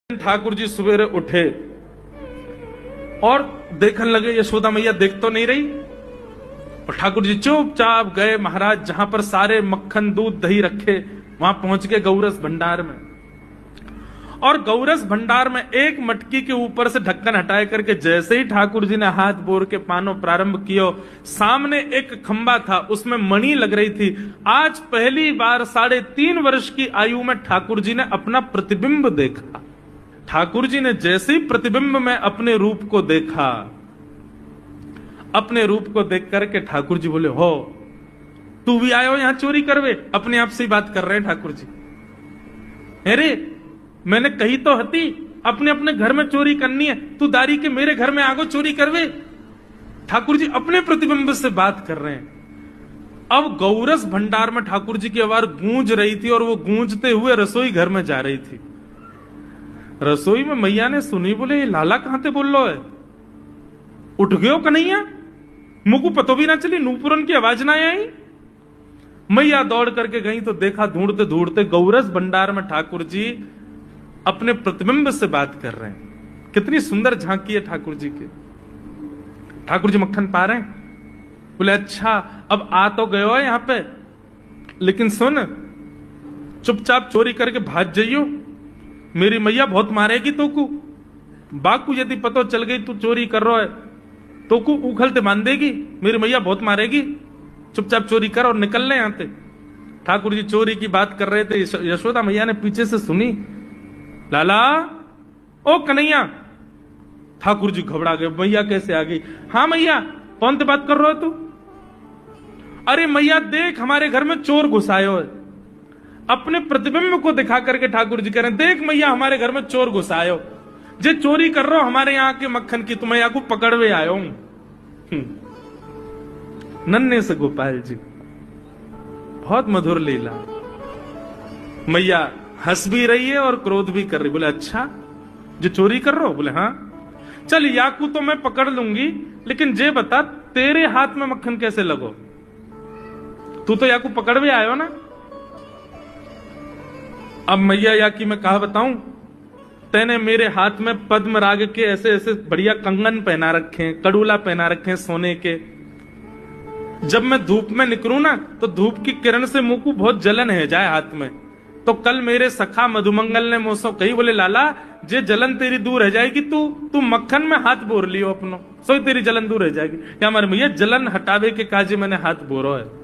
ठाकुर जी सवेरे उठे और देखने लगे यशोदा मैया देख तो नहीं रही। और ठाकुर जी चुपचाप गए महाराज जहां पर सारे मक्खन दूध दही रखे, वहां पहुंच गए गौरस भंडार में। और गौरस भंडार में एक मटकी के ऊपर से ढक्कन हटाए करके जैसे ही ठाकुर जी ने हाथ बोर के पानो प्रारंभ किया, सामने एक खंबा था, उसमें मणि लग रही थी। आज पहली बार 3.5 वर्ष की आयु में ठाकुर जी ने अपना प्रतिबिंब देखा। ठाकुर जी ने जैसे ही प्रतिबिंब में अपने रूप को देखा, अपने रूप को देख करके ठाकुर जी बोले, हो तू भी आयो यहां चोरी करवे? अपने आप से ही बात कर रहे हैं ठाकुर जी। अरे मैंने कही तो हती अपने अपने घर में चोरी करनी है, तू दारी के मेरे घर में आगो चोरी करवे? ठाकुर जी अपने प्रतिबिंब से बात कर रहे हैं। अब गौरस भंडार में ठाकुर जी की आवाज गूंज रही थी और वो गूंजते हुए रसोई घर में जा रही थी। रसोई में मैया ने सुनी, बोले ये लाला कहां ते बोल लो है? उठ गयो कन्हैया, मुझको पतो भी ना चली, नूपुरन की आवाज ना आई। मैया दौड़ करके गई तो देखा ढूंढते ढूंढते गौरस भंडार में ठाकुर जी अपने प्रतिबिंब से बात कर रहे हैं। कितनी सुंदर झांकी है ठाकुर जी की। ठाकुर जी मक्खन पा रहे हैं। बोले अच्छा अब आ तो गयो है यहां पे, लेकिन सुन चुपचाप चोरी करके भाग जाइयो, मेरी मैया बहुत मारेगी तोकू। बाकू यदि पतो चल गई तू चोरी कर रहा है तो को उखलते बांध देगी, मेरी मैया बहुत मारेगी। चुपचाप चोरी कर और निकल ले यहां से। ठाकुर जी चोरी की बात कर रहे थे, यशोदा मैया ने पीछे से सुनी, लाला ओ कन्हैया। ठाकुर जी घबरा गए, मैया कैसे आ गई? हाँ मैया, कौन से बात कर रहे हो तू? अरे मैया देख हमारे घर में चोर घुसायो है। अपने प्रतिबिंब को दिखा करके ठाकुर जी कह रहे हैं, देख मैया हमारे घर में चोर घुसायो, जे चोरी कर रहे हो हमारे यहाँ के मक्खन की, तुम्हें यहाँ को पकड़वे आयो हूं। नन्हे से गोपाल जी, बहुत मधुर लीला। मैया हंस भी रही है और क्रोध भी कर रही। बोले अच्छा जो चोरी कर रहे हो? बोले हाँ। चल याकू तो मैं पकड़ लूंगी, लेकिन जे बता तेरे हाथ में मक्खन कैसे लगो? तू तो याकू पकड़वे आयो ना। अब मैया या कि मैं कहा बताऊं, तेने मेरे हाथ में पद्म राग के ऐसे ऐसे बढ़िया कंगन पहना रखे हैं, कड़ूला पहना रखे हैं सोने के। जब मैं धूप में निकलूं ना तो धूप की किरण से मुंह को बहुत जलन है जाए हाथ में। तो कल मेरे सखा मधुमंगल ने मुझसे कही, बोले लाला जे जलन तेरी दूर रह जाएगी, तू मक्खन में हाथ बोर लियो अपनो, सो तेरी जलन दूर रह जाएगी। क्या हमारे भैया जलन हटावे के काजे मैंने हाथ बोरो है।